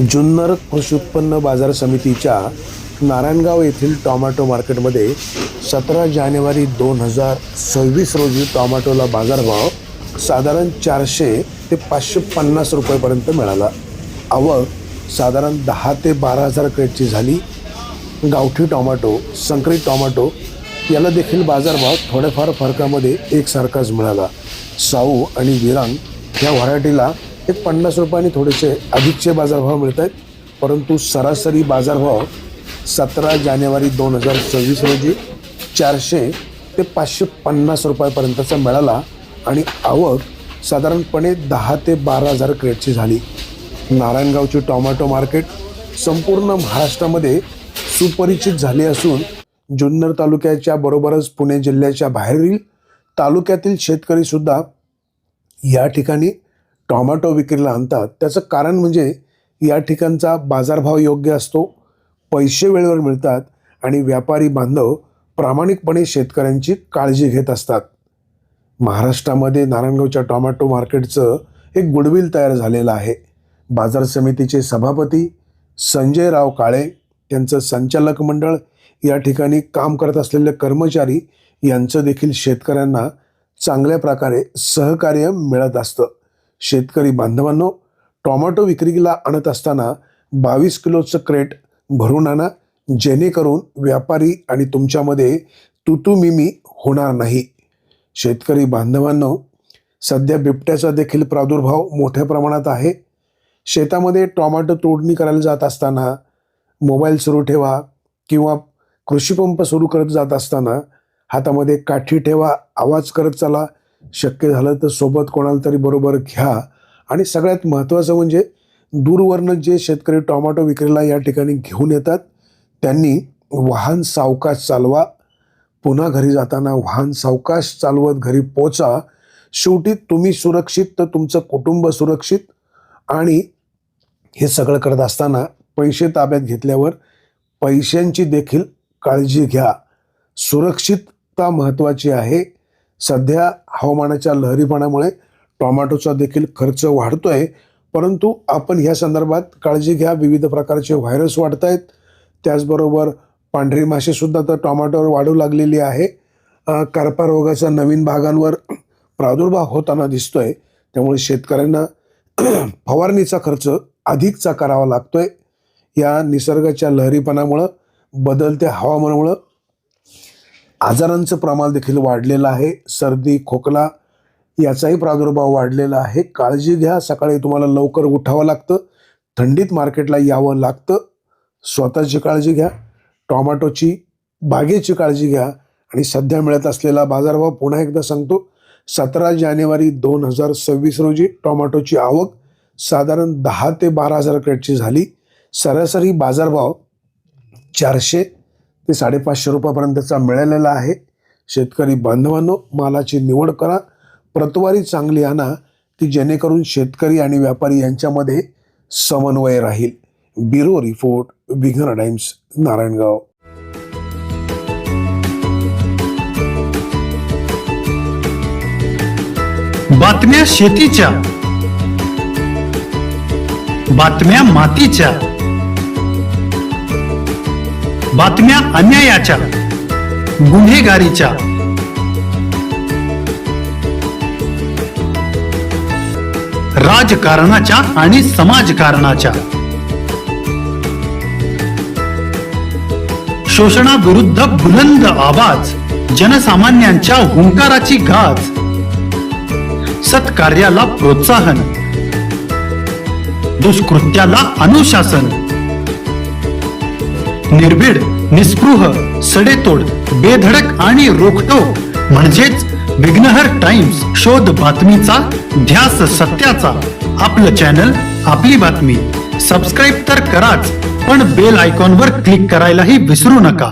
जुन्नर कृषी उत्पन्न बाजार समितीच्या नारायणगाव येथील टोमॅटो मार्केटमध्ये 17 जानेवारी 2026 रोजी टोमॅटोला बाजारभाव साधारण 400 ते 550 रुपयेपर्यंत मिळाला. आवक साधारण 10 ते 12 हजार क्रेटची झाली. गावठी टोमॅटो, संकरित टोमॅटो याला देखील बाजारभाव थोड्याफार फरकामध्ये एकसारखाच मिळाला. साऊ आणि विरांग या व्हरायटीला 50 रुपयांनी थोडेसे अधिकचे बाजारभाव मिळत आहेत, परंतु सरासरी बाजारभाव 17 जानेवारी 2026 रोजी 400 ते 550 रुपयापर्यंतचा मिळाला आणि आवक साधारणपणे 10 ते 12 हजार क्रेटची झाली. नारायणगावची टोमॅटो मार्केट संपूर्ण महाराष्ट्रामध्ये सुपरिचित झाले असून जुन्नर तालुक्याच्या बरोबरच पुणे जिल्ह्याच्या बाहेरील तालुक्यातील शेतकरीसुद्धा या ठिकाणी टोमॅटो विक्रीला आणतात. त्याचं कारण म्हणजे या ठिकाणचा बाजारभाव योग्य असतो, पैसे वेळेवर मिळतात आणि व्यापारी बांधव प्रामाणिकपणे शेतकऱ्यांची काळजी घेत असतात. महाराष्ट्रामध्ये नारायणगावच्या टोमॅटो मार्केटचं एक गुडविल तयार झालेलं आहे. बाजार समितीचे सभापती संजय राव काळे, त्यांचं संचालक मंडळ, या ठिकाणी काम करत असलेले कर्मचारी यांचं देखील शेतकऱ्यांना चांगल्या प्रकारे सहकार्य मिळत असतं. शेतकरी बांधवांनो, टोमॅटो विक्रीला आणत असताना 22 किलोचं क्रेट भरून आणा, जेणेकरून व्यापारी आणि तुमच्यामध्ये तुतुमिमी होणार नाही. शेतकरी बांधवांनो, सध्या बिबट्याचा देखील प्रादुर्भाव मोठ्या प्रमाणात आहे. शेतामध्ये टोमॅटो तोडणी करायला जात असताना मोबाईल सुरू ठेवा किंवा कृषीपंप सुरू करत जात असताना हातामध्ये काठी ठेवा, आवाज करत चला. शक्य झालं तर सोबत कोणाला तरी बरोबर घ्या. आणि सगळ्यात महत्त्वाचं म्हणजे दूरवरनं जे शेतकरी टोमॅटो विक्रीला या ठिकाणी घेऊन येतात त्यांनी वाहन सावकाश चालवा. पुन्हा घरी जाताना वाहन सावकाश चालवत घरी पोचा. शेवटी तुम्ही सुरक्षित तर तुमचं कुटुंब सुरक्षित. आणि हे सगळं करत असताना पैसे ताब्यात घेतल्यावर पैशांची देखील काळजी घ्या. सुरक्षितता महत्त्वाची आहे. सध्या हवामानाच्या लहरीपणामुळे टोमॅटोचा देखील खर्च वाढतोय, परंतु आपण ह्या संदर्भात काळजी घ्या. विविध प्रकारचे व्हायरस वाढत आहेत. त्याचबरोबर पांढरी माशीसुद्धा तर टोमॅटोवर वाढू लागलेली आहे. करपा रोगाचा नवीन भागांवर प्रादुर्भाव होताना दिसतोय. त्यामुळे शेतकऱ्यांना फवारणीचा खर्च अधिकचा करावा लागतोय. या निसर्गाच्या लहरीपणामुळं, बदलत्या हवामानामुळं आजारांचं प्रमाण देखील वाढलेलं आहे. सर्दी, खोकला याचाही प्रादुर्भाव वाढलेला आहे. काळजी घ्या. सकाळी तुम्हाला लवकर उठावं लागतं, थंडीत मार्केटला यावं लागतं. स्वतःची काळजी घ्या, टोमॅटोची बागेची काळजी घ्या. आणि सध्या मिळत असलेला बाजारभाव पुन्हा एकदा सांगतो, 17 जानेवारी 2026 रोजी टोमॅटोची आवक साधारण 10 ते 12 हजार क्रेटची झाली. सरासरी बाजारभाव 400 ते 550 रुपयापर्यंतचा मिळालेला आहे. शेतकरी बांधवांनो, मालाची निवड करा, प्रतवारी चांगली आणा की जेणेकरून शेतकरी आणि व्यापारी यांच्यामध्ये समन्वय राहील. Bureau report, Vighnahar Times, Narayangaon. बातम्या शेतीच्या, बातम्या मातीच्या, बातम्या अन्यायाच्या, गुन्हेगारीच्या, राजकारणाच्या आणि समाजकारणाच्या, शोषणाविरुद्ध बुलंद आवाज, जनसामान्यांच्या हुंकाराची गाज, सत्कार्याला प्रोत्साहन, दुष्कृत्याला अनुशासन, निर्भीड, निस्पृह, सडेतोड, बेधडक आणि रोखटोक म्हणजेच विघ्नहर टाइम्स. शोध बातमीचा, ध्यास सत्याचा. आपलं चॅनल, आपली बातमी. सबस्क्राईब तर कराच, पण बेल आयकॉनवर क्लिक करायलाही विसरू नका.